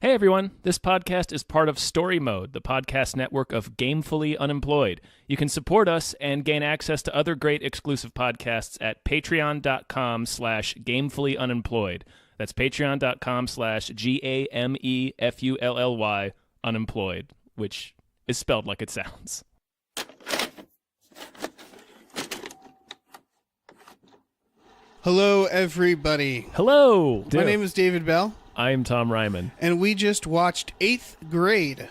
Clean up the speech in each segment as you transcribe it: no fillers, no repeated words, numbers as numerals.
Hey everyone, this podcast is part of Story Mode, the podcast network of Gamefully Unemployed. You can support us and gain access to other great exclusive podcasts at patreon.com/gamefullyunemployed. That's patreon.com/GAMEFULLY unemployed, which is spelled like it sounds. Hello, everybody. Hello! My name is David Bell. I'm Tom Ryman. And we just watched 8th grade.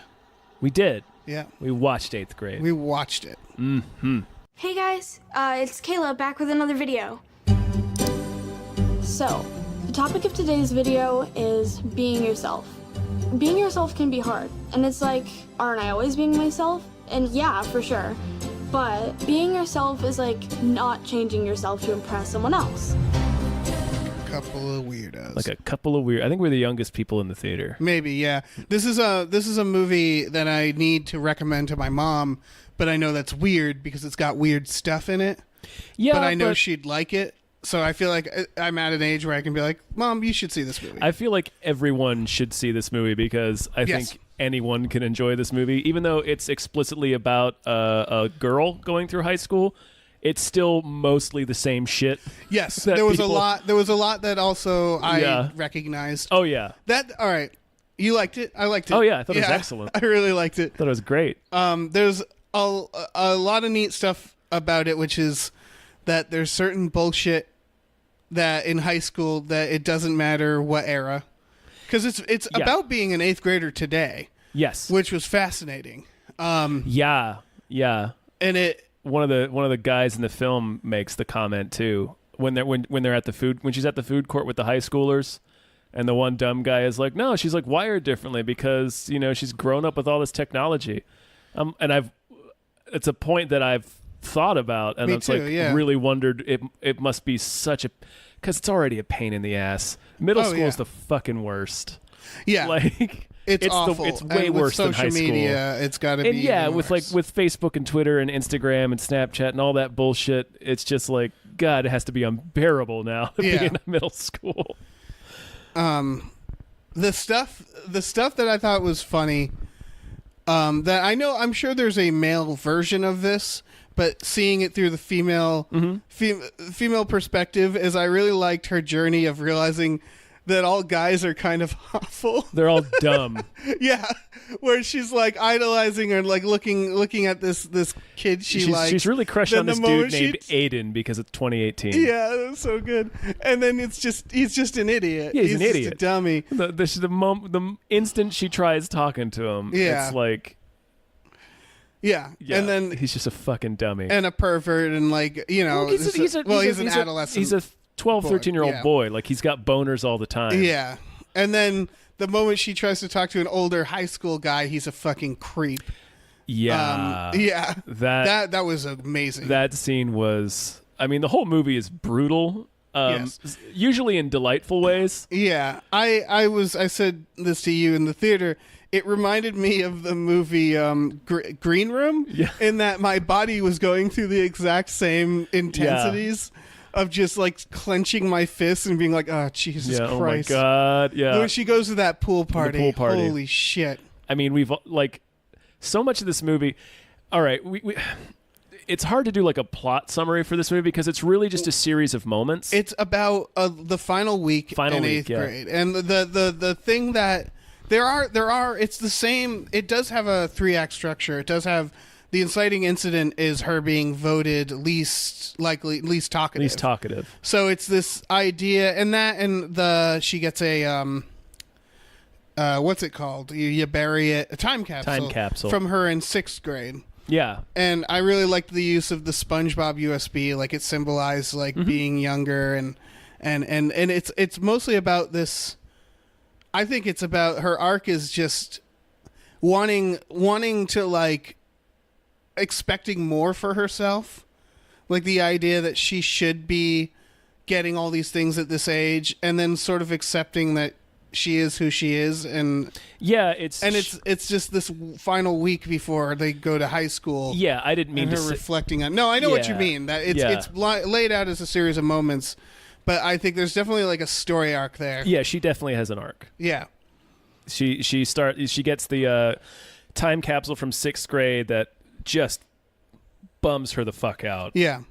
We did. Yeah. We watched 8th grade. We watched it. Mm-hmm. Hey guys, it's Kayla back with another video. So, the topic of today's video is being yourself. Being yourself can be hard, and it's like, aren't I always being myself? And yeah, for sure. But being yourself is like not changing yourself to impress someone else. Couple of weirdos. Like a couple of weird. I think we're the youngest people in the theater. Maybe, yeah. This is a movie that I need to recommend to my mom, but I know that's weird because it's got weird stuff in it. Yeah, but I know she'd like it. So I feel like I'm at an age where I can be like, Mom, you should see this movie. I feel like everyone should see this movie because I think anyone can enjoy this movie, even though it's explicitly about a girl going through high school. It's still mostly the same shit. Yes, there was a lot. There was a lot that also I recognized. Oh yeah. All right. You liked it. I liked it. Oh yeah, I thought it was excellent. I really liked it. I thought it was great. There's a lot of neat stuff about it, which is that there's certain bullshit that in high school that it doesn't matter what era, because it's about being an 8th grader today. Yes, which was fascinating. Yeah, and one of the guys in the film makes the comment too when they're at the food when she's at the food court with the high schoolers, and the one dumb guy is like, no, she's like wired differently because she's grown up with all this technology, and it's a point that I've thought about, and it's really wondered it must be such a, because it's already a pain in the ass. Middle school is the fucking worst. Yeah, like. It's awful. It's way and worse than high school. Media, it's got to be. And yeah, with with Facebook and Twitter and Instagram and Snapchat and all that bullshit, it's just like, God, it has to be unbearable now to be in middle school. The stuff that I thought was funny, that I'm sure there's a male version of this, but seeing it through the female perspective is I really liked her journey of realizing that all guys are kind of awful. They're all dumb. Yeah, where she's like idolizing or like looking at this kid she likes. She's really crushing on this dude named Aiden because it's 2018. Yeah, that's so good. And then he's just an idiot. Yeah, he's an idiot, just a dummy. The instant she tries talking to him, it's like. Yeah, and then he's just a fucking dummy and a pervert, and like he's an adolescent. He's a 12, 13-year-old boy. Like, he's got boners all the time. Yeah. And then the moment she tries to talk to an older high school guy, he's a fucking creep. Yeah. Yeah. That was amazing. That scene was... I mean, the whole movie is brutal. Usually in delightful ways. Yeah. I said this to you in the theater. It reminded me of the movie Green Room, in that my body was going through the exact same intensities. Yeah. Of just like clenching my fists and being like, oh, Jesus Christ. Oh my God. Yeah. When she goes to that pool party. Holy shit. I mean, we've like so much of this movie. All right. It's hard to do like a plot summary for this movie because it's really just a series of moments. It's about the final week in 8th grade. And the thing that there are, it's the same. It does have a 3-act structure. It does have. The inciting incident is her being voted least talkative. So it's this idea, and she gets a what's it called? You bury it, a time capsule from her in 6th grade. Yeah, and I really liked the use of the SpongeBob USB, like it symbolized like being younger, and it's mostly about this. I think it's about her arc is just wanting to like. Expecting more for herself, like the idea that she should be getting all these things at this age, and then sort of accepting that she is who she is, and it's just this final week before they go to high school. Yeah, I didn't mean to reflecting on. No, I know what you mean. That it's laid out as a series of moments, but I think there's definitely like a story arc there. Yeah, she definitely has an arc. Yeah. She gets the time capsule from 6th grade that just bums her the fuck out. Yeah.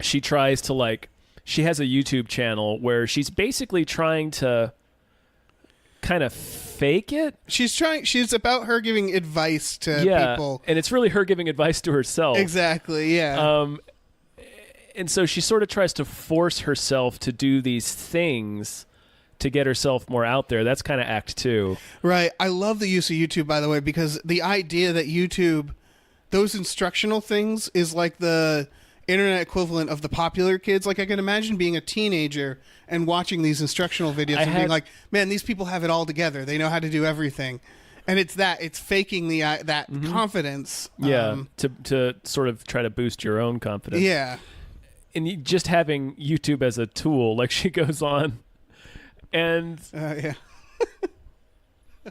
She tries to she has a YouTube channel where she's basically trying to kind of fake it. She's about her giving advice to people. And it's really her giving advice to herself. Exactly, yeah. And so she sort of tries to force herself to do these things to get herself more out there. That's kind of act 2. Right. I love the use of YouTube, by the way, because the idea that YouTube, those instructional things, is like the internet equivalent of the popular kids. Like, I can imagine being a teenager and watching these instructional videos and being like, man, these people have it all together. They know how to do everything. And it's faking that confidence. Yeah, to sort of try to boost your own confidence. Yeah. And just having YouTube as a tool, like she goes on. And yeah.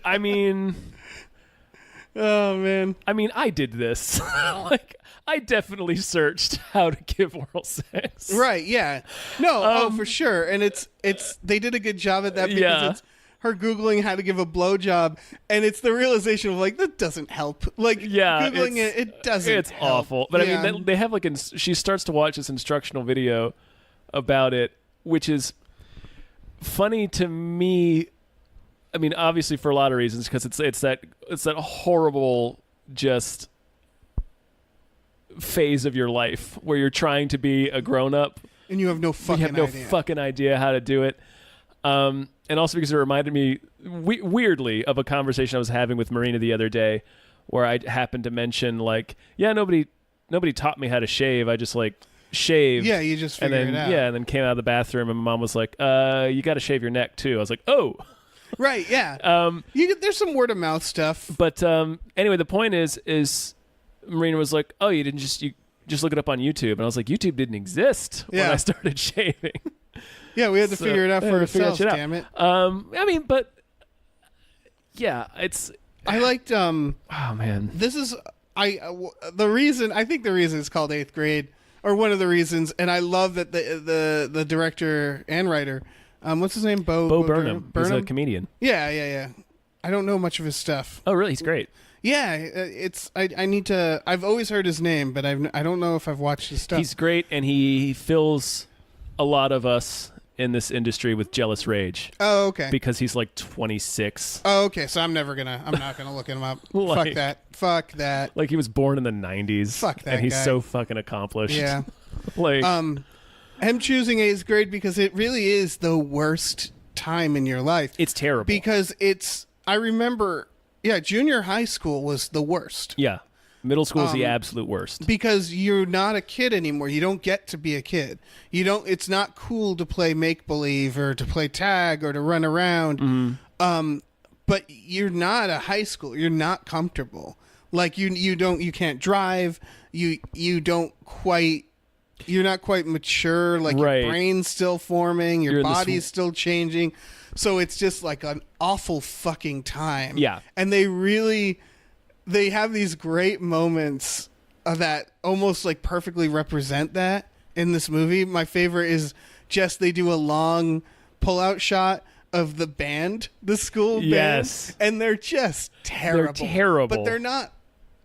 I mean, oh man. I mean, I did this. I definitely searched how to give oral sex. Right, yeah. No, for sure. And it's they did a good job at that because it's her Googling how to give a blowjob, and it's the realization of that doesn't help. Googling it doesn't It's help. awful. But I mean, they have she starts to watch this instructional video about it, which is funny to me. I mean, obviously for a lot of reasons, because it's that horrible just phase of your life where you're trying to be a grown-up and you have no fucking idea how to do it. And also because it reminded me weirdly of a conversation I was having with Marina the other day, where I happened to mention nobody taught me how to shave. I just shaved. Yeah, you just figured it out. Yeah, and then came out of the bathroom and my mom was like, you got to shave your neck too. I was like, oh. Right, yeah. There's some word of mouth stuff. But anyway, the point is Marina was like, oh, you just look it up on YouTube. And I was like, YouTube didn't exist when I started shaving. Yeah, we had to figure it out for ourselves, damn it. I mean, but yeah, I liked oh man. This is I think the reason it's called 8th grade, or one of the reasons, and I love that the director and writer, what's his name? Bo Burnham. He's a comedian. Yeah. I don't know much of his stuff. Oh, really? He's great. Yeah, I need to. I've always heard his name, but I don't know if I've watched his stuff. He's great, and he fills a lot of us in this industry with jealous rage. Oh, okay. Because he's 26. Oh, okay. So I'm not gonna look him up. Fuck that. He was born in the 90s. Fuck that. And he's guy. so fucking accomplished. Yeah. I'm choosing 8th grade because it really is the worst time in your life. It's terrible. Because I remember, junior high school was the worst. Yeah. Middle school is the absolute worst. Because you're not a kid anymore. You don't get to be a kid. It's not cool to play make-believe or to play tag or to run around. Mm-hmm. But you're not a high school. You're not comfortable. You can't drive. You're not quite mature. Right. Your brain's still forming. Your body's still changing. So it's just an awful fucking time. Yeah. And they have these great moments that almost perfectly represent that in this movie. My favorite is just they do a long pull-out shot of the band, the school band, and they're just terrible. They're terrible. But they're not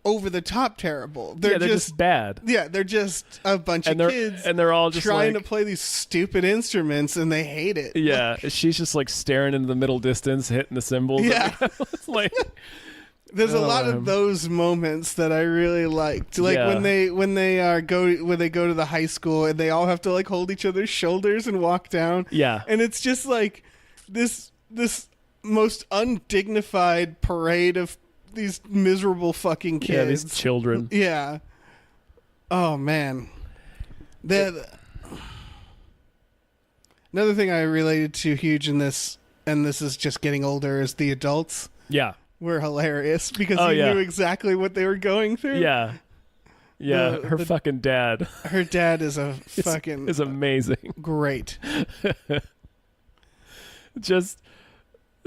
over-the-top terrible. They're just bad. Yeah, they're just a bunch of kids. And they're all just trying to play these stupid instruments, and they hate it. Yeah, she's just staring into the middle distance, hitting the cymbals. Yeah. There's a lot of those moments that I really liked. When they go to the high school and they all have to hold each other's shoulders and walk down. Yeah. And it's just this most undignified parade of these miserable fucking kids. Yeah, these children. Yeah. Oh man. Another thing I related to huge in this, and this is just getting older, is the adults. Yeah. Were hilarious because you knew exactly what they were going through. Yeah. Yeah. Her fucking dad. Her dad is is amazing. Great. Just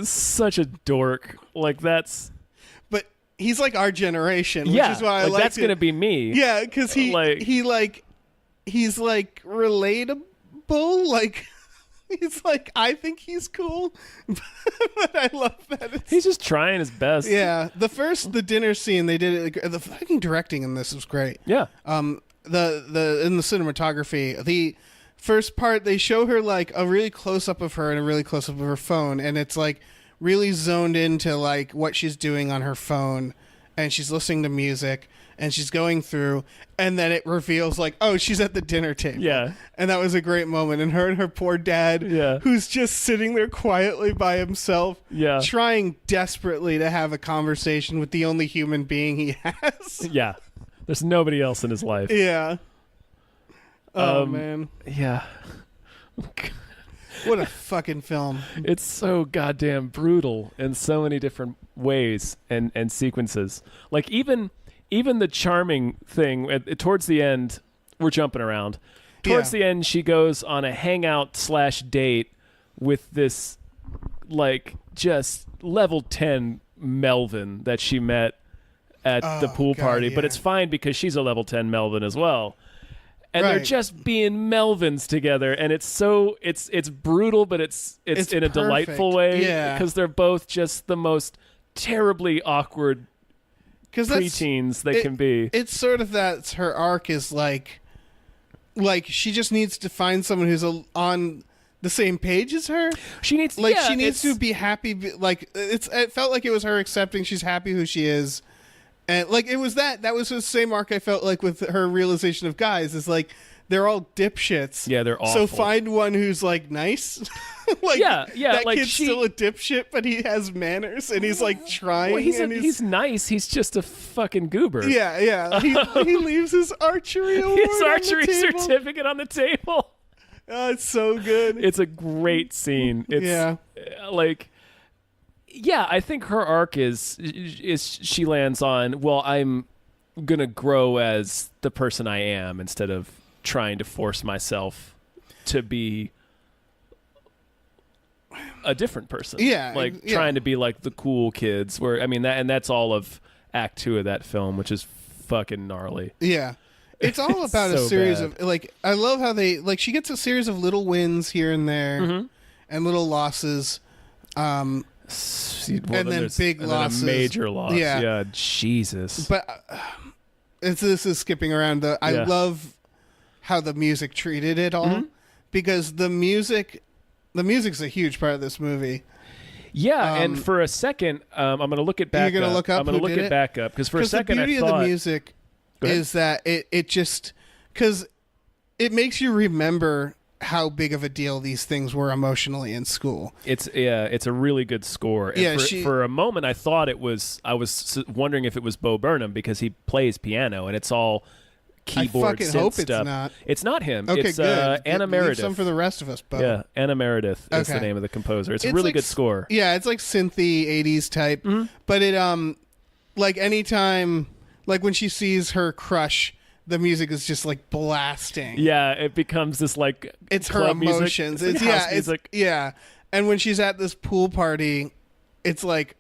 such a dork. But he's our generation, which is why I like that's gonna be me. Yeah, because he's relatable. He's like, I think he's cool, but I love that. He's just trying his best. Yeah, the dinner scene they did it. The fucking directing in this was great. Yeah. The in the cinematography, the first part they show her like a really close up of her and a really close up of her phone, and it's like really zoned into like what she's doing on her phone, and she's listening to music and she's going through, and then it reveals like, oh, she's at the dinner table. Yeah. And that was a great moment. And her poor dad, who's just sitting there quietly by himself, trying desperately to have a conversation with the only human being he has. Yeah. There's nobody else in his life. Yeah. Oh, man. Yeah. What a fucking film. It's so goddamn brutal in so many different ways and sequences. Like even the charming thing towards the end, we're jumping around. Towards the end, she goes on a hangout / date with this like just level 10 Melvin that she met at the pool party. But it's fine because she's a level 10 Melvin as well. And they're just being Melvins together, and it's brutal, but it's in a perfect. delightful way. Yeah, because they're both just the most terribly awkward preteens they can be. It's sort of that's her arc is like she just needs to find someone who's on the same page as her. She needs to be happy. Like it felt like it was her accepting she's happy who she is. And like it was that was the same arc I felt like with her realization of guys is like they're all dipshits. Yeah, they're awful. So find one who's like nice. Like that like kid's still a dipshit, but he has manners and he's like trying. Well, he's nice. He's just a fucking goober. Yeah. He leaves his archery award certificate on the table. Oh, it's so good. It's a great scene. It's like. Yeah, I think her arc is she lands on, well, I'm going to grow as the person I am instead of trying to force myself to be a different person. Yeah. Like trying to be like the cool kids where, I mean, that's all of Act 2 of that film, which is fucking gnarly. Yeah. It's all about a series of, like, I love how they, like, she gets a series of little wins here and there and little losses. And then big losses. Then a major loss. Yeah. Jesus. But this is skipping around. I love how the music treated it all because the music's a huge part of this movie. Yeah, and for a second, I'm going to look it back up. You're going to look up I'm going to look it back up because for a second the beauty I thought... of the music is that it just... Because it makes you remember how big of a deal these things were emotionally in school. It's a really good score. And for a moment, I thought I was wondering if it was Bo Burnham because he plays piano and it's all keyboard I fucking hope stuff. It's not. It's not him. Okay, it's good. Anna Leave Meredith. some for the rest of us, Bo. Yeah, Anna Meredith is the name of the composer. It's a really good score. Yeah, it's like synthy 80s type. But it like anytime, like when she sees her crush, the music is just like blasting. Yeah, it becomes this like it's her emotions. Music. It's music. And when she's at this pool party, it's like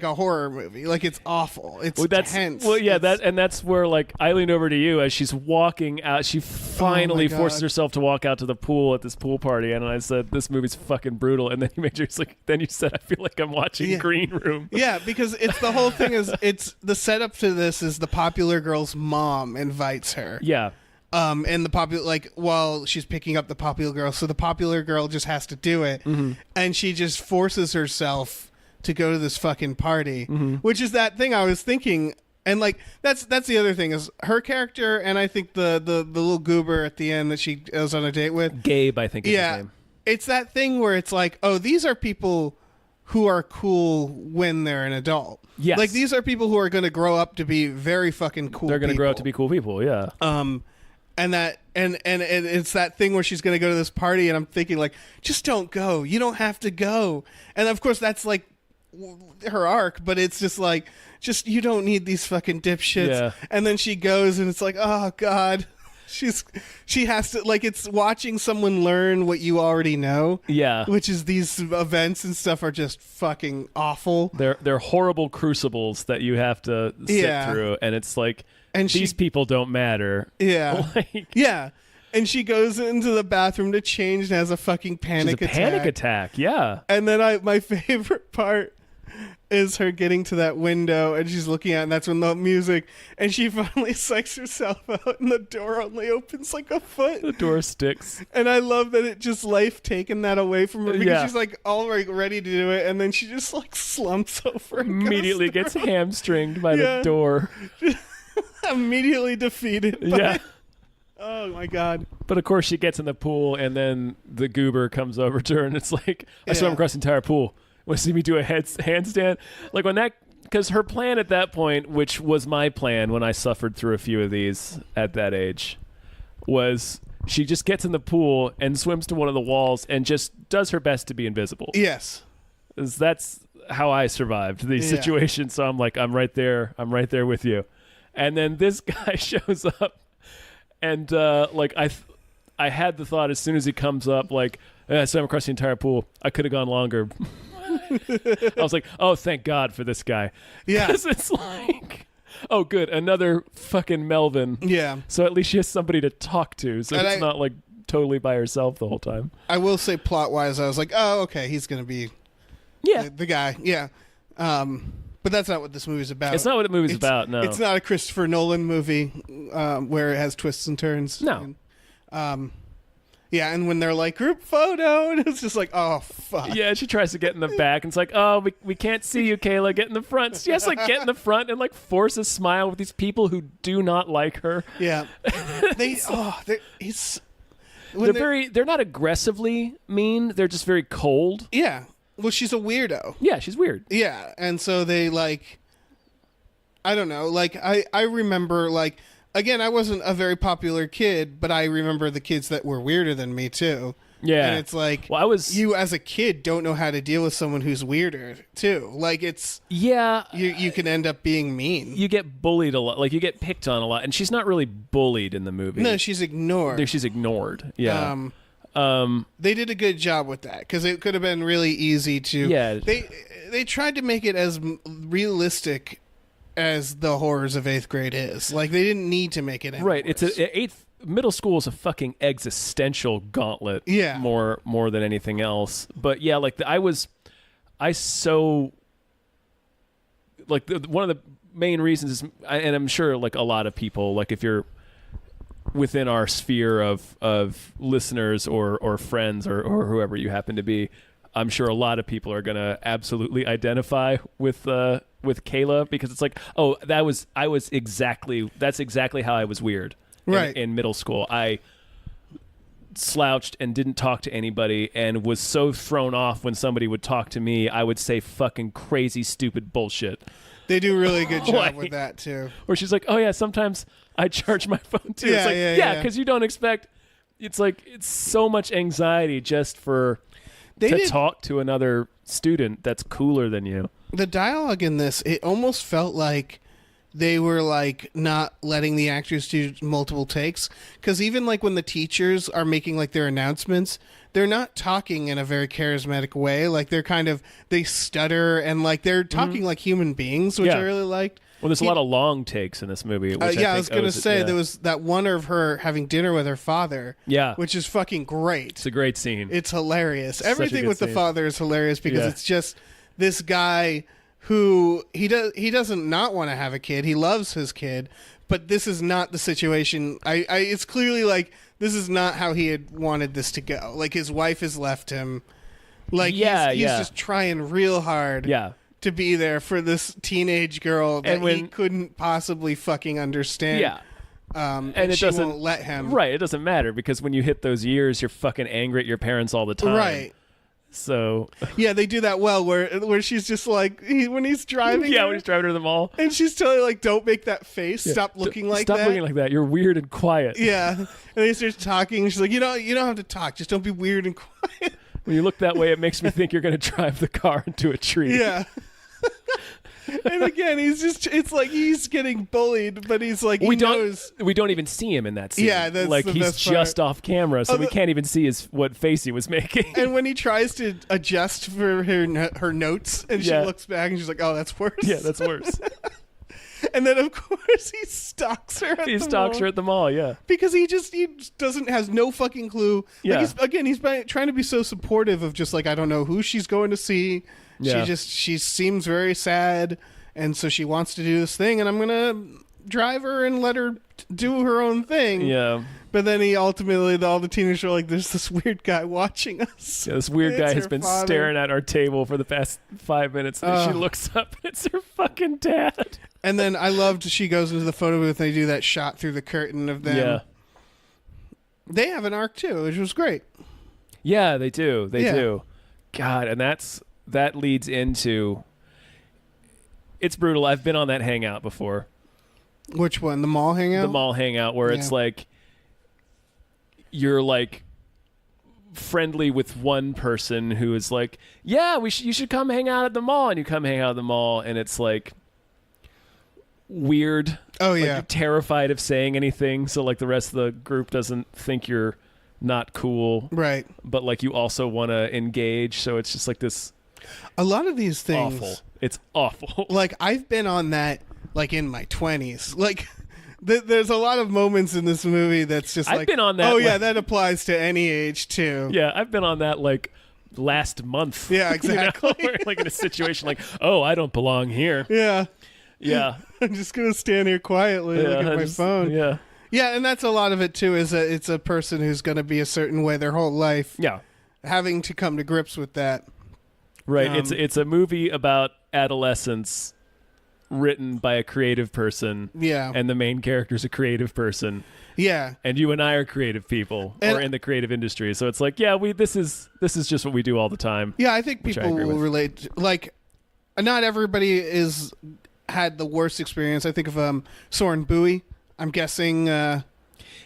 a horror movie. Like it's awful. It's tense. Well, yeah, that's where like I leaned over to you as she's walking out. She finally forces herself to walk out to the pool at this pool party, and I said, "This movie's fucking brutal." And then you said, "I feel like I'm watching Green Room." Yeah, because it's the whole thing is it's the setup to this is the popular girl's mom invites her. Yeah. And the popular, like, while she's picking up the popular girl, so the popular girl just has to do it, and she just forces herself to go to this fucking party, which is that thing I was thinking, and like that's the other thing is her character, and I think the little goober at the end that she was on a date with, Gabe, I think is his name. It's that thing where it's like, oh, these are people who are cool when they're an adult. Yes. Like these are people who are going to grow up to be very fucking cool. They're going to grow up to be cool people. Yeah. And it's that thing where she's going to go to this party, and I'm thinking like, just don't go. You don't have to go. And of course that's like her arc, but it's just like, you don't need these fucking dipshits. Yeah. And then she goes, and it's like, oh God, she has to, like, it's watching someone learn what you already know. Yeah. Which is these events and stuff are just fucking awful. They're horrible crucibles that you have to sit through, and it's like, and these people don't matter. Yeah. Like, yeah. And she goes into the bathroom to change and has a fucking panic attack. Panic attack, yeah. And then my favorite part is her getting to that window and she's looking at, and that's when the music, and she finally psychs herself out, and the door only opens like a foot. The door sticks. And I love that it just life taken that away from her, because Yeah. she's like all ready to do it, and then she just like slumps over and Immediately goes gets hamstringed by the door. immediately defeated. Yeah. Oh my god. But of course she gets in the pool, and then the goober comes over to her, and it's like, I swam across the entire pool. Want to see me do a handstand? Like when that, because her plan at that point, which was my plan when I suffered through a few of these at that age, was she just gets in the pool and swims to one of the walls and just does her best to be invisible. Yes. That's how I survived these situations. So I'm like, I'm right there with you. And then this guy shows up, and like I had the thought as soon as he comes up, like, I swam across the entire pool. I could have gone longer. I was like, oh, thank God for this guy. Yeah. Because it's like, oh, good, another fucking Melvin. Yeah. So at least she has somebody to talk to, so it's not like totally by herself the whole time. I will say, plot-wise, I was like, oh, okay, he's going to be the guy. Yeah. But that's not what this movie's about. It's not what the movie's about, no. It's not a Christopher Nolan movie where it has twists and turns. No. Yeah, and when they're like, group photo, and it's just like, oh, fuck. Yeah, she tries to get in the back, and it's like, oh, we can't see you, Kayla. Get in the front. She has to like get in the front and like force a smile with these people who do not like her. Yeah. They're not aggressively mean. They're just very cold. Yeah. Well, she's a weirdo. Yeah, she's weird. Yeah, and so they like, I don't know, like I remember, like, again, I wasn't a very popular kid, but I remember the kids that were weirder than me too. Yeah. And it's like, well, you as a kid don't know how to deal with someone who's weirder too. Like it's, yeah, you can end up being mean. You get bullied a lot, like you get picked on a lot, and she's not really bullied in the movie. No, she's ignored. She's ignored. Yeah. They did a good job with that, because it could have been really easy to. Yeah. They tried to make it as realistic as the horrors of 8th grade is. Like, they didn't need to make it any right. worse. It's middle school is a fucking existential gauntlet. Yeah. More than anything else. But yeah, like one of the main reasons is, and I'm sure like a lot of people, like if you're within our sphere of listeners or friends or whoever you happen to be, I'm sure a lot of people are going to absolutely identify with Kayla, because it's like, oh, that's exactly how I was weird. Right. In middle school, I slouched and didn't talk to anybody and was so thrown off when somebody would talk to me, I would say fucking crazy, stupid bullshit. They do a really good job with that too. Or she's like, oh yeah, sometimes I charge my phone too. It's like, yeah, because you don't expect. It's like, it's so much anxiety just to talk to another student that's cooler than you. The dialogue in this, it almost felt like they were like not letting the actors do multiple takes, because even like when the teachers are making like their announcements, they're not talking in a very charismatic way. Like they stutter, and like they're talking like human beings, which I really liked. Well, there's a lot of long takes in this movie. Which I was going to say, there was that one of her having dinner with her father. Yeah. Which is fucking great. It's a great scene. It's hilarious. Everything with the father is hilarious, because it's just this guy who he doesn't not want to have a kid. He loves his kid, but this is not the situation. It's clearly like this is not how he had wanted this to go. Like his wife has left him. Like he's just trying real hard. Yeah. To be there for this teenage girl that he couldn't possibly fucking understand. Yeah. And she won't let him. Right. It doesn't matter, because when you hit those years, you're fucking angry at your parents all the time. Right. So yeah, they do that well, where she's just like, when he's driving. Yeah, when he's driving to the mall, and she's telling like, don't make that face. Yeah. Stop looking like that. Stop looking like that. You're weird and quiet. Yeah. And he starts talking. She's like, you don't have to talk. Just don't be weird and quiet. When you look that way, it makes me think you're going to drive the car into a tree. Yeah. And again, it's like he's getting bullied, but he's like, we don't even see him in that scene. Yeah, that's like the he's best just part. Off camera, so we can't even see what face he was making. And when he tries to adjust for her notes, and she looks back and she's like, oh, that's worse. Yeah, that's worse. And then of course he stalks her at He the stalks mall. her at the mall, yeah. Because he doesn't has no fucking clue. Yeah. Like he's trying to be so supportive of just like, I don't know who she's going to see. Yeah. She seems very sad, and so she wants to do this thing, and I'm gonna drive her and let her do her own thing. Yeah. But then he ultimately, all the teenagers are like, there's this weird guy watching us. Yeah, this weird guy It's has her been father. staring at our table for the past 5 minutes, and she looks up, and it's her fucking dad. And then I loved she goes into the photo booth and they do that shot through the curtain of them. Yeah. They have an arc too, which was great. Yeah, they do. They Yeah. do. God, and that leads into, it's brutal. I've been on that hangout before. Which one? The mall hangout? The mall hangout where it's Yeah. like you're like friendly with one person who is like, yeah, you should come hang out at the mall, and you come hang out at the mall, and it's like weird. Oh, Like, yeah. you're terrified of saying anything, so like the rest of the group doesn't think you're not cool, Right. but like you also want to engage, so it's just like this A lot of these things. awful. It's awful. Like, I've been on that, like, in my 20s. Like, there's a lot of moments in this movie that's just I've like, been on that, oh, yeah, like- that applies to any age, too. Yeah, I've been on that like last month. Yeah, exactly. You know? Like in a situation like, oh, I don't belong here. Yeah. Yeah. I'm just going to stand here quietly and Yeah, look at my phone. Yeah. Yeah, and that's a lot of it, too, is that it's a person who's going to be a certain way their whole life, Yeah. having to come to grips with that. Right. Um, It's a movie about adolescence written by a creative person. Yeah. And the main character's a creative person. Yeah. And you and I are creative people And- or in the creative industry. So it's like, yeah, this is just what we do all the time. Yeah, I think Which I people agree will with. relate. Not everybody had the worst experience. I think of Soren Bowie. I'm guessing.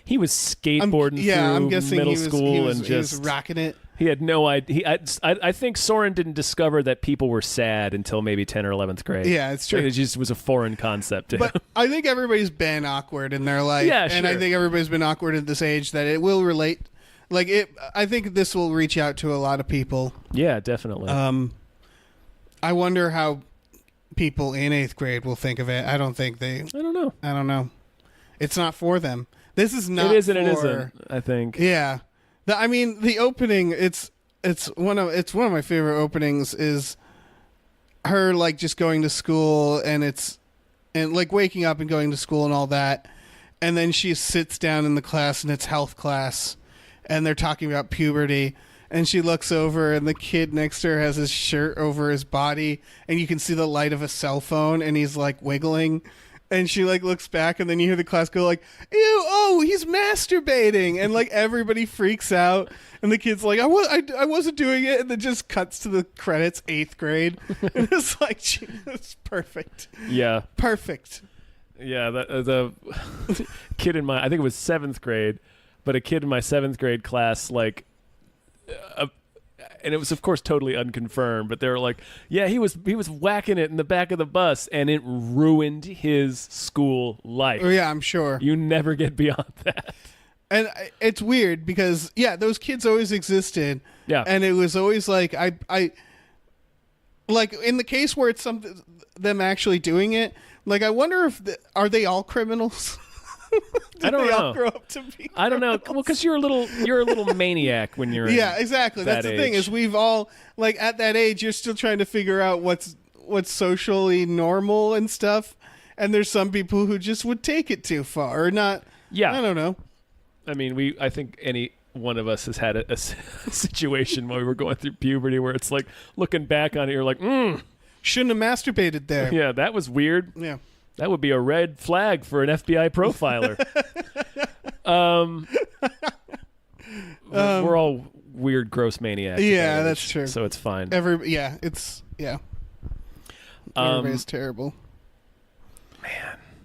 He was skateboarding I'm through guessing middle he was, school he was, and he was just rocking it. he had no idea. I think Soren didn't discover that people were sad until maybe 10 or 11th grade. Yeah, it's true. It just was a foreign concept to him. But I think everybody's been awkward in their life. Yeah, And I sure. think everybody's been awkward at this age that it will relate. Like I think this will reach out to a lot of people. Yeah, definitely. I wonder how people in 8th grade will think of it. I don't know. I don't know. It's not for them. This is not. It isn't. For, It isn't. I think. Yeah. The opening, it's one of my favorite openings is her like just going to school and like waking up and going to school and all that. And then she sits down in the class and it's health class and they're talking about puberty and she looks over and the kid next to her has his shirt over his body and you can see the light of a cell phone and he's like wiggling. And she like looks back and then you hear the class go like, ew, oh, he's masturbating. And like everybody freaks out. And the kid's like, I wasn't doing it. And then just cuts to the credits, 8th grade. And it's like, it's perfect. Yeah. Perfect. Yeah. The kid in my, I think it was 7th grade, but a kid in my 7th grade class, like, and it was of course totally unconfirmed, but they were like, yeah, he was whacking it in the back of the bus and it ruined his school life. Oh, yeah, I'm sure. You never get beyond that. And it's weird because, yeah, those kids always existed. Yeah. And it was always like, I like in the case where it's something, them actually doing it, like, I wonder if, are they all criminals? I don't they know. all grow up to be I don't know. Well, because you're a little maniac when you're Yeah, in exactly. that That's the thing age. is we've all like at that age you're still trying to figure out what's socially normal and stuff. And there's some people who just would take it too far or not. Yeah. I don't know. I mean, I think any one of us has had a situation while we were going through puberty where it's like looking back on it, you're like, Shouldn't have masturbated there. yeah, that was weird. Yeah. That would be a red flag for an FBI profiler. We're all weird, gross maniacs. at Yeah, that that's age, true. So it's fine. Everybody's terrible.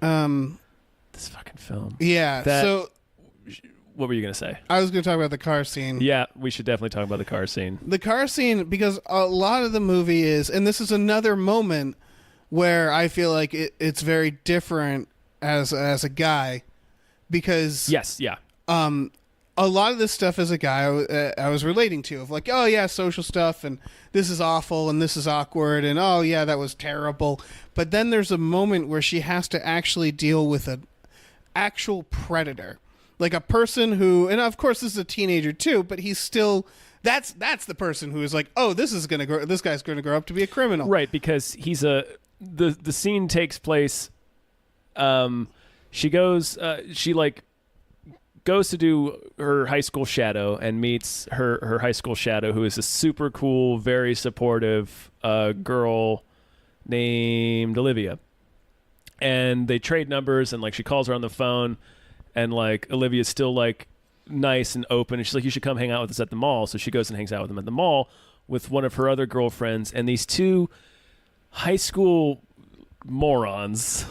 This fucking film. Yeah. That- So What were you gonna say? I was going to talk about the car scene. Yeah, we should definitely talk about the car scene. The car scene, because a lot of the movie is, and this is another moment where I feel like it's very different as a guy, because Yes. Yeah. a lot of this stuff as a guy I was relating to, of like, oh yeah, social stuff, and this is awful, and this is awkward, and oh yeah, that was terrible. But then there's a moment where she has to actually deal with an actual predator, like a person who, and of course this is a teenager too, but he's still, that's the person who is like, oh, this guy's gonna grow up to be a criminal, right? Because the scene takes place. She goes to do her high school shadow and meets her high school shadow, who is a super cool, very supportive girl named Olivia. And they trade numbers, and like she calls her on the phone, and like Olivia's still like nice and open, and she's like, you should come hang out with us at the mall. So she goes and hangs out with them at the mall with one of her other girlfriends, and these two high school morons,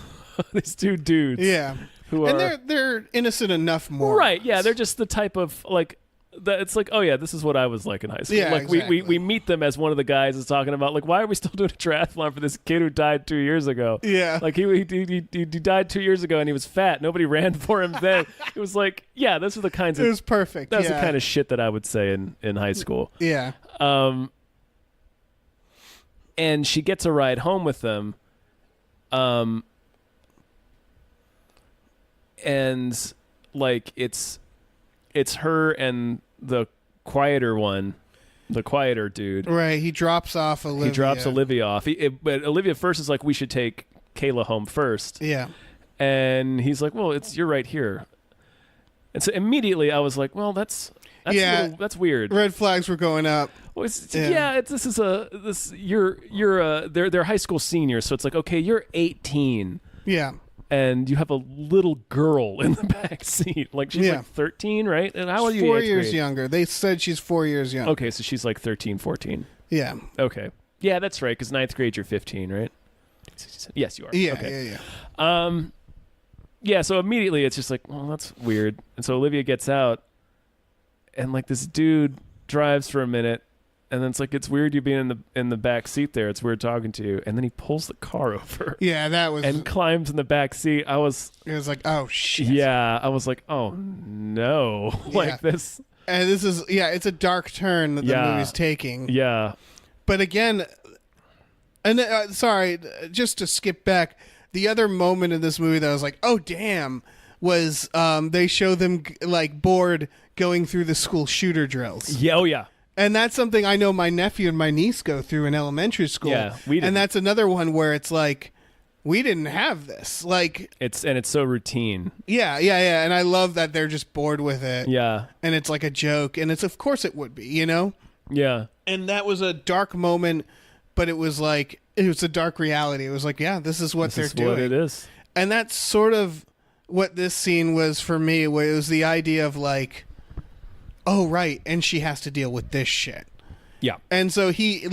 these two dudes, yeah. And they're innocent enough more. Right, yeah. They're just the type of, like, that it's like, oh, yeah, this is what I was like in high school. Yeah, like, exactly. we meet them as one of the guys is talking about, like, why are we still doing a triathlon for this kid who died 2 years ago? Yeah. Like, he died 2 years ago, and he was fat. Nobody ran for him then. It was like, yeah, those are the kinds of... It was perfect, That's the kind of shit that I would say in high school. Yeah. And she gets a ride home with them. And like it's her and the quieter dude. Right, he drops off Olivia. He drops Olivia off. But Olivia first is like, we should take Kayla home first. Yeah. And he's like, well, you're right here. And so immediately I was like, well, that's weird. Red flags were going up. Well, they're high school seniors, so it's like, okay, you're 18. Yeah. And you have a little girl in the back seat. Like, she's like 13, right? And how old are you? 4 years younger. They said she's 4 years younger. Okay, so she's like 13, 14. Yeah. Okay. Yeah, that's right, because ninth grade, you're 15, right? Yes, you are. Yeah, okay. yeah. Yeah, so immediately it's just like, well, that's weird. And so Olivia gets out, and like this dude drives for a minute, and then it's like, it's weird you being in the back seat there. It's weird talking to you. And then he pulls the car over. Yeah, that was... And climbs in the back seat. It was like, oh, shit. Yeah, I was like, oh, no. Yeah. Like this... And this is... Yeah, it's a dark turn that the movie's taking. Yeah. But again... And sorry, just to skip back, the other moment in this movie that I was like, oh, damn, was they show them, like, bored going through the school shooter drills. Yeah, oh, yeah. And that's something I know my nephew and my niece go through in elementary school. Yeah, we did. And that's another one where it's like, we didn't have this. Like, it's so routine. Yeah. And I love that they're just bored with it. Yeah. And it's like a joke. And it's, of course it would be, you know? Yeah. And that was a dark moment, but it was like, it was a dark reality. It was like, yeah, this is what they're doing. What it is. And that's sort of what this scene was for me, where it was the idea of like, oh, right, and she has to deal with this shit. Yeah. And so he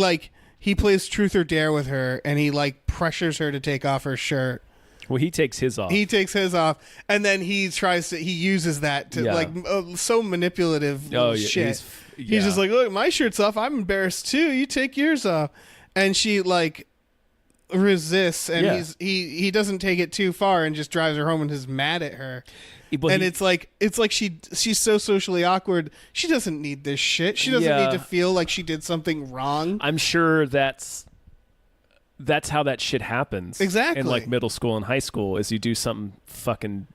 plays truth or dare with her, and he like pressures her to take off her shirt. Well, he takes his off. He takes his off, and then he uses that to so manipulative shit. He's just like, look, my shirt's off. I'm embarrassed too. You take yours off. And she like resists, and he doesn't take it too far and just drives her home and is mad at her. And it's like she's so socially awkward. She doesn't need this shit. She doesn't need to feel like she did something wrong. I'm sure that's how that shit happens. Exactly. In like middle school and high school, is you do something fucking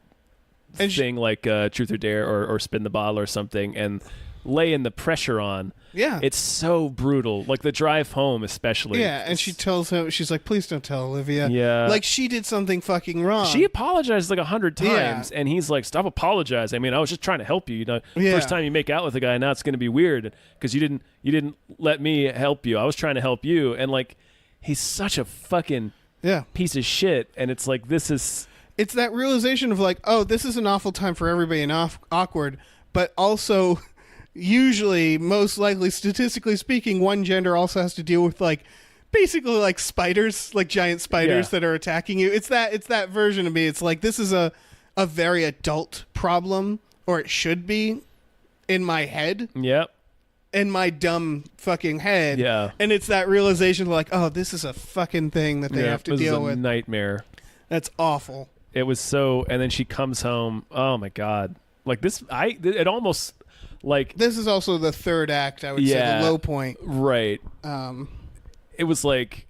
thing like truth or dare or spin the bottle or something, and laying the pressure on. Yeah. It's so brutal. Like the drive home especially. Yeah, and she tells him, she's like, please don't tell Olivia. Yeah. Like she did something fucking wrong. She apologized like 100 times, and he's like, stop apologizing. I mean, I was just trying to help you. You know, first time you make out with a guy, now it's going to be weird because you didn't let me help you. I was trying to help you. And like, he's such a fucking piece of shit. And it's like, it's that realization of like, oh, this is an awful time for everybody and awkward, but also... Usually, most likely, statistically speaking, one gender also has to deal with like basically like spiders, like giant spiders that are attacking you. It's that version of me. It's like, this is a very adult problem, or it should be, in my head. Yep. In my dumb fucking head. Yeah. And it's that realization of like, oh, this is a fucking thing that they have to deal with. Nightmare. That's awful. It was so, and then she comes home. Oh my God. Like this, it almost, Like, this is also the third act, I would say, the low point. Right. It was like,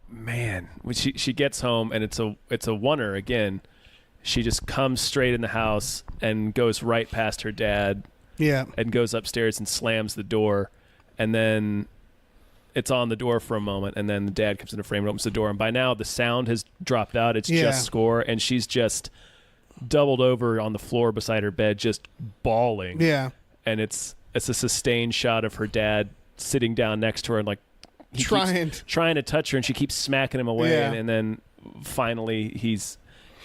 man, when she gets home and it's a oneer again. She just comes straight in the house and goes right past her dad. Yeah. And goes upstairs and slams the door, and then it's on the door for a moment, and then the dad comes in the frame and opens the door, and by now the sound has dropped out. It's just score, and she's just doubled over on the floor beside her bed, just bawling. Yeah. And it's a sustained shot of her dad sitting down next to her and like trying to touch her, and she keeps smacking him away, and then finally he's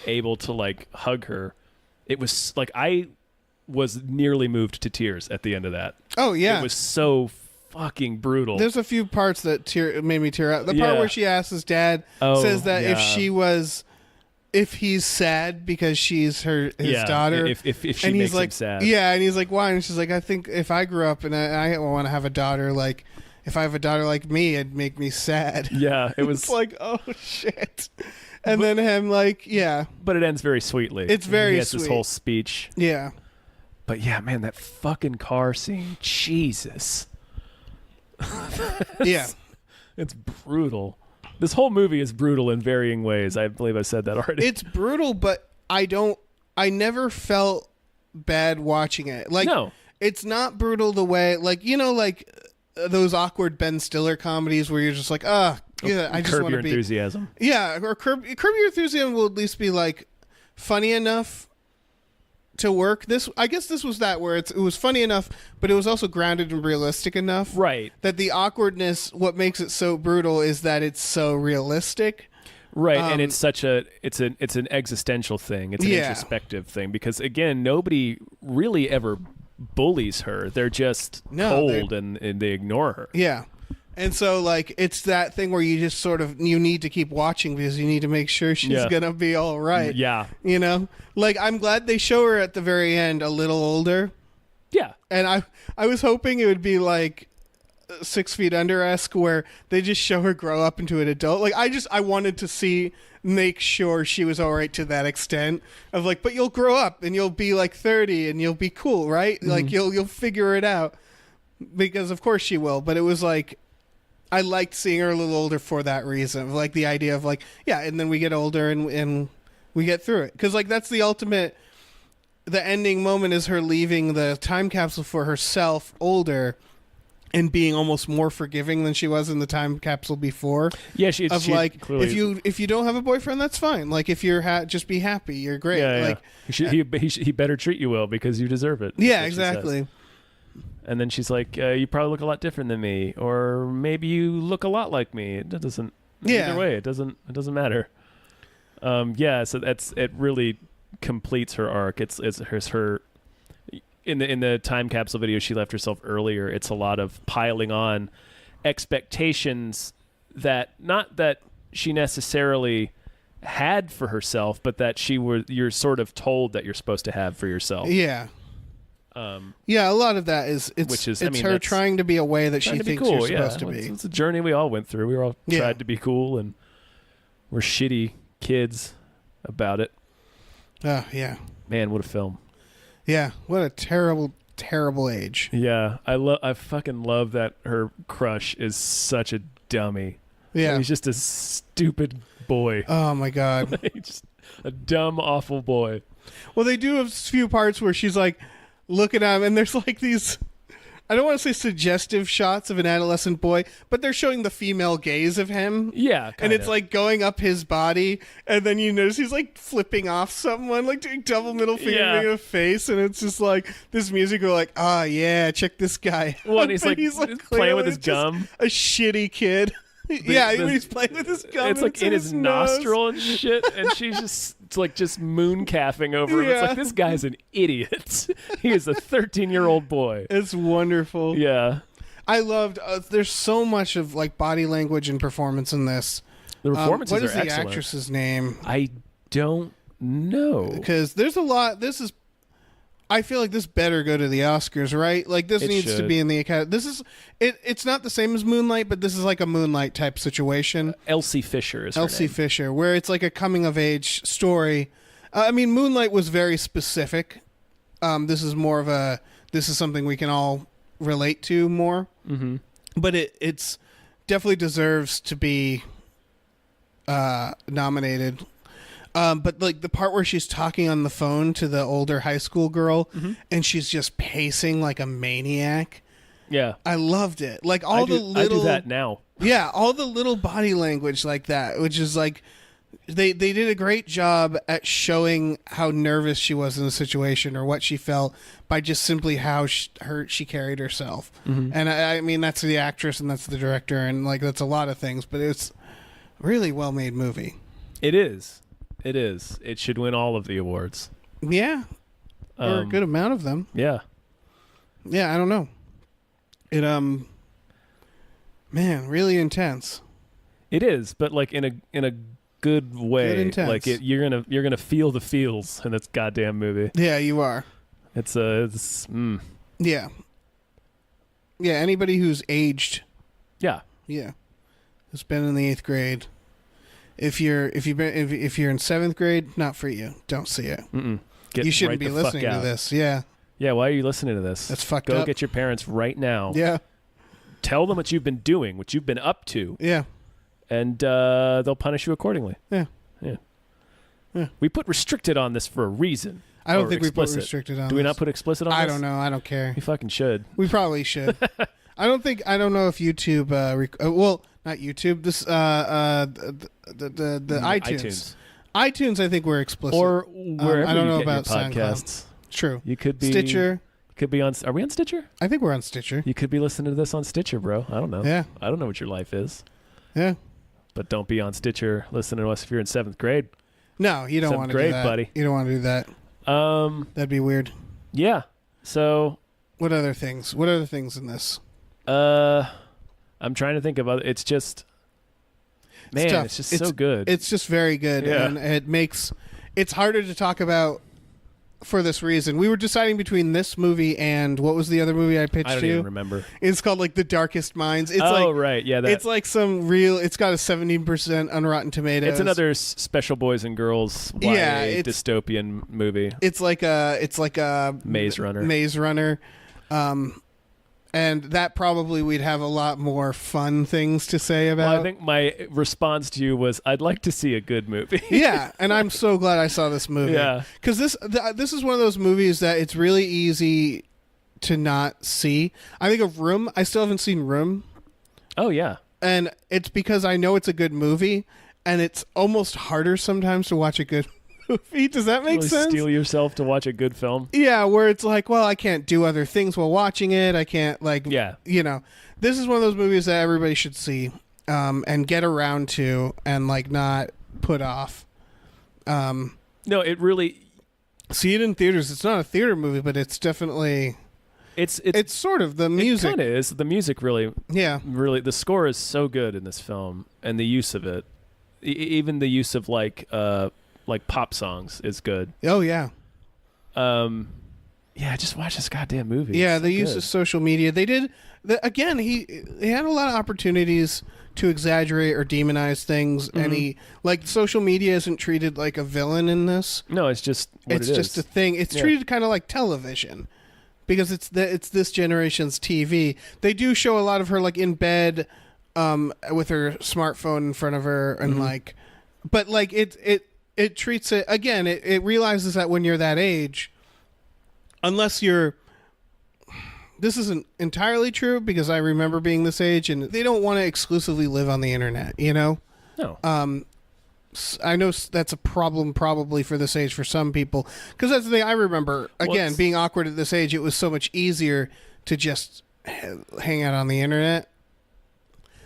able to like hug her. It was like I was nearly moved to tears at the end of that. Oh yeah, it was so fucking brutal. There's a few parts that made me tear out. The part where she asks his dad, says that if he's sad because she's his daughter, if she makes him sad, and he's like, why? And she's like, I think if I grew up and I want to have a daughter, like if I have a daughter like me, it'd make me sad. Yeah, it was it's like, oh shit. And then him like, but it ends very sweetly. It's very he has sweet. This whole speech. Yeah. But yeah, man, that fucking car scene, Jesus. It's brutal. This whole movie is brutal in varying ways. I believe I said that already. It's brutal, but I never felt bad watching it. Like, no. It's not brutal the way, like, like those awkward Ben Stiller comedies where you're just like, I just want to be. Curb Your Enthusiasm. Yeah, or Curb Your Enthusiasm will at least be like funny enough to work. I guess this was that where it was funny enough, but it was also grounded and realistic enough. Right. That the awkwardness, what makes it so brutal is that it's so realistic. Right, and it's an existential thing. It's an introspective thing because again, nobody really ever bullies her. They're just cold and they ignore her. Yeah. And so, like, it's that thing where you just sort of, you need to keep watching because you need to make sure she's going to be all right. Yeah. Like, I'm glad they show her at the very end a little older. Yeah. And I was hoping it would be, like, 6 Feet Under-esque where they just show her grow up into an adult. Like, I wanted to make sure she was all right to that extent of, like, but you'll grow up and you'll be, like, 30 and you'll be cool, right? Mm-hmm. Like, you'll figure it out. Because, of course, she will. But it was, like, I liked seeing her a little older for that reason. Like the idea of like, and then we get older and we get through it. Because like that's the ultimate, the ending moment is her leaving the time capsule for herself older and being almost more forgiving than she was in the time capsule before. Yeah, if you don't have a boyfriend, that's fine. Like if you're just be happy, you're great. Yeah, like he better treat you well because you deserve it. Yeah, exactly. And then she's like, you probably look a lot different than me, or maybe you look a lot like me. It doesn't. Either way, it doesn't matter. So it really completes her arc. It's her in the time capsule video she left herself earlier. It's a lot of piling on expectations that not that she necessarily had for herself, but that you're sort of told that you're supposed to have for yourself. Yeah. A lot of that is her trying to be a way that she thinks cool. You're supposed to be. It's a journey we all went through. We all tried to be cool, and we're shitty kids about it. Oh yeah, man, what a film! Yeah, what a terrible, terrible age. Yeah, I fucking love that her crush is such a dummy. Yeah, he's just a stupid boy. Oh my god, just a dumb, awful boy. Well, they do have a few parts where she's like looking at him, and there's like these, I don't want to say suggestive shots of an adolescent boy, but they're showing the female gaze of him. Yeah, and it's like going up his body, and then you notice he's like flipping off someone, like doing double middle finger in a face, and it's just like this music. We're like, check this guy. Well, and he's like playing with his gum. A shitty kid. When he's playing with his gum, it's like in his nostril and shit, and she's just moon-caffing over him. It's like, this guy's an idiot. He is a 13-year-old boy. It's wonderful. Yeah. I loved, there's so much of like body language and performance in this. The performances are excellent. What is the actress's name? I don't know. Because there's a lot, I feel like this better go to the Oscars, right? Like this needs to be in the Academy. This is it's not the same as Moonlight, but this is like a Moonlight type situation. Elsie Fisher is her Elsie name. Fisher, where it's like a coming of age story. I mean, Moonlight was very specific. This is more of a this is something we can all relate to more. Mm-hmm. But it's definitely deserves to be nominated. But like the part where she's talking on the phone to the older high school girl, and she's just pacing like a maniac. Yeah, I loved it. Like all the little, I do that now. Yeah, all the little body language like that, which is like they did a great job at showing how nervous she was in the situation or what she felt by just simply how she carried herself. And I mean that's the actress and that's the director and like that's a lot of things, but it's really well made movie. It is. It is. It should win all of the awards. Yeah, or a good amount of them. Yeah. Yeah, I don't know. It man, really intense. It is, but like in a good way. Good intense. Like you're gonna feel the feels in this goddamn movie. Yeah, you are. Yeah. Yeah, anybody who's aged. Yeah. Yeah. Who's been in the 8th grade. If you're in 7th grade, not for you. Don't see it. You shouldn't be listening to this. Yeah. Yeah, why are you listening to this? That's fucked up. Go up. get your parents right now. Yeah. Tell them what you've been doing, what you've been up to. Yeah. And they'll punish you accordingly. Yeah. Yeah. We put restricted on this for a reason. I don't think explicit. we put restricted on Do we this. not put explicit on this? I don't know. I don't care. We fucking should. We probably should. I don't know if YouTube well, not YouTube. This the iTunes. iTunes I think we're explicit. Or wherever I don't you know get about your podcasts. True. You could be Stitcher. Could be on. Are we on Stitcher? I think we're on Stitcher. You could be listening to this on Stitcher, bro. I don't know. Yeah. I don't know what your life is. Yeah. But don't be on Stitcher listening to us if you're in 7th grade. No, you don't want to do that. Buddy. You don't want to do that. That'd be weird. Yeah. So. What other things? What other things in this? I'm trying to think of other. It's just. Man, it's just so good. It's just very good, Yeah. and it's harder to talk about for this reason. We were deciding between this movie and what was the other movie I pitched I don't to you? even remember. It's called like The Darkest Minds. It's right, yeah. It's like some real. It's got a 17% on Rotten Tomatoes. It's another Special Boys and Girls YA dystopian movie. It's like a Maze Runner. Maze Runner. And that probably we'd have a lot more fun things to say about. Well, I think my response to you was, I'd like to see a good movie. Yeah, and I'm so glad I saw this movie. Yeah. Because this is one of those movies that it's really easy to not see. I think of Room. I still haven't seen Room. Oh, yeah. And it's because I know it's a good movie, and it's almost harder sometimes to watch a good movie. Does that make really sense? Steel yourself to watch a good film. Yeah, where it's like, well, I can't do other things while watching it. I can't this is one of those movies that everybody should see and get around to and like not put off. No, it really. See it in theaters. It's not a theater movie, but it's definitely. It's sort of the music. It kind of is. The music really. Yeah. Really, the score is so good in this film, and the use of it, even the use of like pop songs is good. Oh yeah. Yeah, just watch this goddamn movie. Yeah, it's they so used good. social media. They did again. He had a lot of opportunities to exaggerate or demonize things, and he social media isn't treated like a villain in this. No, it's just it's just a thing. It's treated kind of like television because it's this generation's TV. They do show a lot of her like in bed with her smartphone in front of her and but like it treats it again. It realizes that when you're that age, unless you're, this isn't entirely true because I remember being this age, and they don't want to exclusively live on the internet. You know. No. I know that's a problem probably for this age for some people because that's the thing I remember. Again, being awkward at this age, it was so much easier to just hang out on the internet.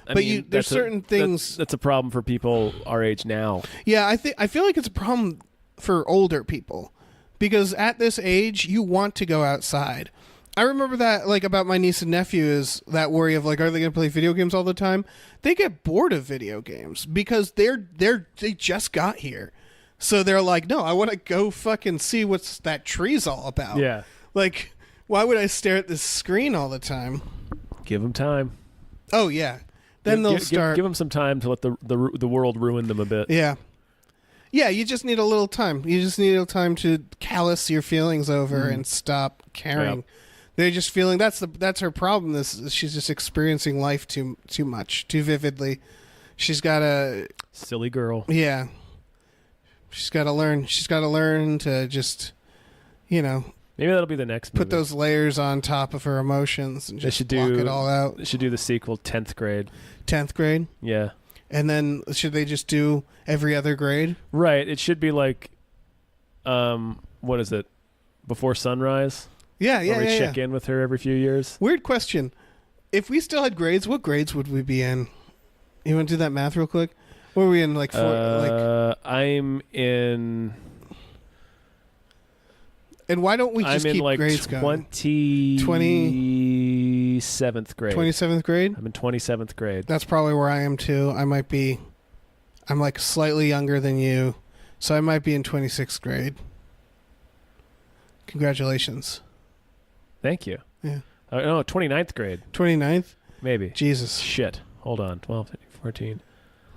There's certain things that's a problem for people our age now. Yeah, I feel like it's a problem for older people because at this age you want to go outside. I remember that like about my niece and nephew is that worry of like, are they going to play video games all the time? They get bored of video games because they just got here, so they're like, no, I want to go fucking see what's that tree's all about. Yeah, like why would I stare at this screen all the time? Give them time. Oh yeah. Then they'll start. Give them some time to let the world ruin them a bit. Yeah. Yeah, you just need a little time. You just need a little time to callous your feelings over and stop caring. They're just feeling that's her problem. She's just experiencing life too much, too vividly. She's got a silly girl. Yeah. She's got to learn. She's got to learn to just, maybe that'll be the next movie. Put those layers on top of her emotions and just block it all out. They should do the sequel 10th grade. 10th grade? Yeah. And then should they just do every other grade? Right. It should be like, what is it? Before Sunrise? Yeah. Where we check in with her every few years. Weird question. If we still had grades, what grades would we be in? You want to do that math real quick? What were we in, like, I'm in... And why don't we just keep grades going? 27th grade. 27th grade? I'm in 27th grade. That's probably where I am, too. I'm, like, slightly younger than you, so I might be in 26th grade. Congratulations. Thank you. Yeah. No, 29th grade. 29th? Maybe. Jesus. Shit. Hold on. 12, 13, 14.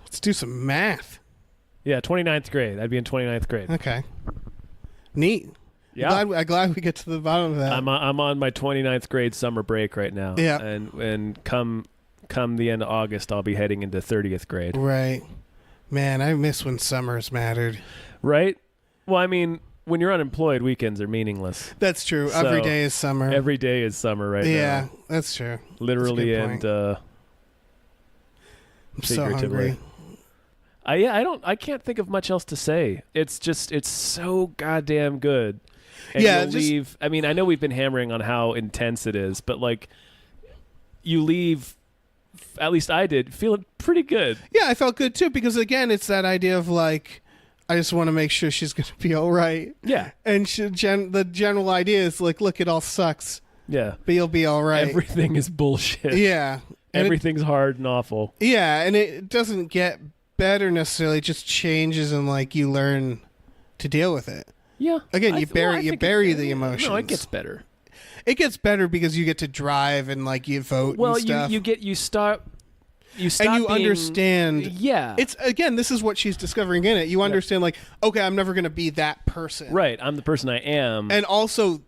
Let's do some math. Yeah, 29th grade. I'd be in 29th grade. Okay. Neat. Yeah. I'm glad we get to the bottom of that. I'm on my 29th grade summer break right now. Yeah. And come the end of August, I'll be heading into 30th grade. Right. Man, I miss when summers mattered. Right? Well, I mean, when you're unemployed, weekends are meaningless. That's true. So every day is summer. Every day is summer right now. Yeah, that's true. Literally that's and I'm so hungry. I can't think of much else to say. It's so goddamn good. And yeah, you'll leave. I mean, I know we've been hammering on how intense it is, but like, you leave. At least I did, feeling pretty good. Yeah, I felt good too because again, it's that idea of like, I just want to make sure she's going to be all right. Yeah, and the general idea is like, look, it all sucks. Yeah, but you'll be all right. Everything is bullshit. Yeah, everything's hard and awful. Yeah, and it doesn't get better necessarily; it just changes and like you learn to deal with it. Yeah. Again, you bury the emotions. No, it gets better. It gets better because you get to drive and like you vote. Well, and stuff. you stop and you understand. Yeah. It's again, this is what she's discovering in it. You understand, like, okay, I'm never going to be that person. Right. I'm the person I am. And also,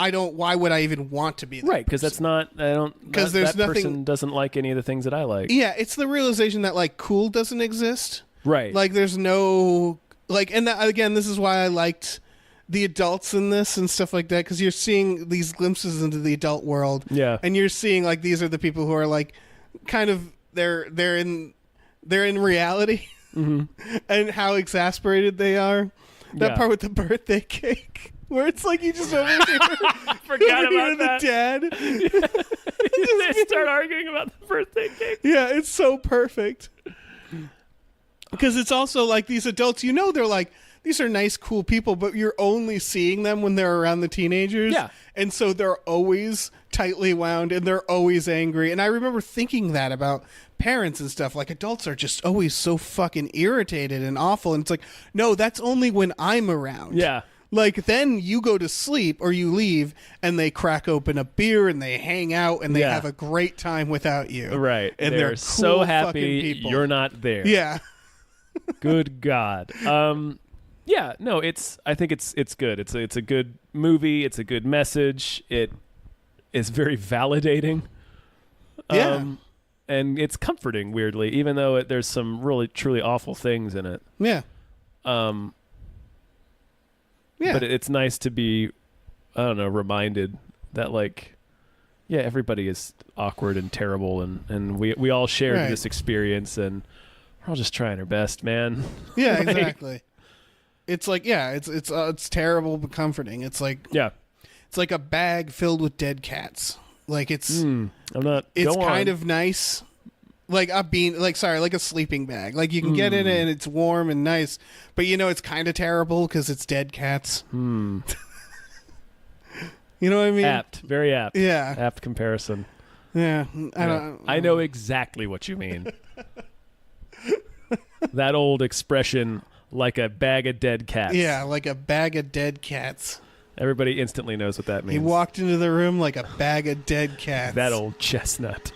I don't. Why would I even want to be that? Right. Because that's not. I don't. Because there's that nothing. Person doesn't like any of the things that I like. Yeah, it's the realization that like cool doesn't exist. Right. Like there's no like, and that, again, this is why I liked the adults in this and stuff like that, because you're seeing these glimpses into the adult world. Yeah. And you're seeing like these are the people who are like kind of they're in reality. Mm-hmm. And how exasperated they are. That part with the birthday cake. Where it's like you just overhear forgot about that. The dad. Yeah. They start arguing about the birthday cake. Yeah, it's so perfect. Because it's also like these adults, they're like, these are nice, cool people, but you're only seeing them when they're around the teenagers. Yeah. And so they're always tightly wound and they're always angry. And I remember thinking that about parents and stuff. Like, adults are just always so fucking irritated and awful. And it's like, no, that's only when I'm around. Yeah. Like, then you go to sleep or you leave and they crack open a beer and they hang out and they have a great time without you. Right. And they're cool, so happy people. You're not there. Yeah. Good God. Yeah, no, I think it's good. It's a good movie. It's a good message. It is very validating. Yeah. And it's comforting, weirdly, even though there's some really, truly awful things in it. Yeah. Yeah. But it's nice to be, I don't know, reminded that, like, yeah, everybody is awkward and terrible, and we all shared this experience, and we're all just trying our best, man. Yeah, like, exactly. It's like, yeah, it's terrible but comforting. It's like, yeah, it's like a bag filled with dead cats. Like it's, It's kind of nice, like a bean, like a sleeping bag. Like you can get in it and it's warm and nice, but it's kind of terrible because it's dead cats. You know what I mean? Apt, very apt. Yeah, apt comparison. Yeah, I know exactly what you mean. That old expression. Like a bag of dead cats. Yeah, like a bag of dead cats. Everybody instantly knows what that means. He walked into the room like a bag of dead cats. That old chestnut.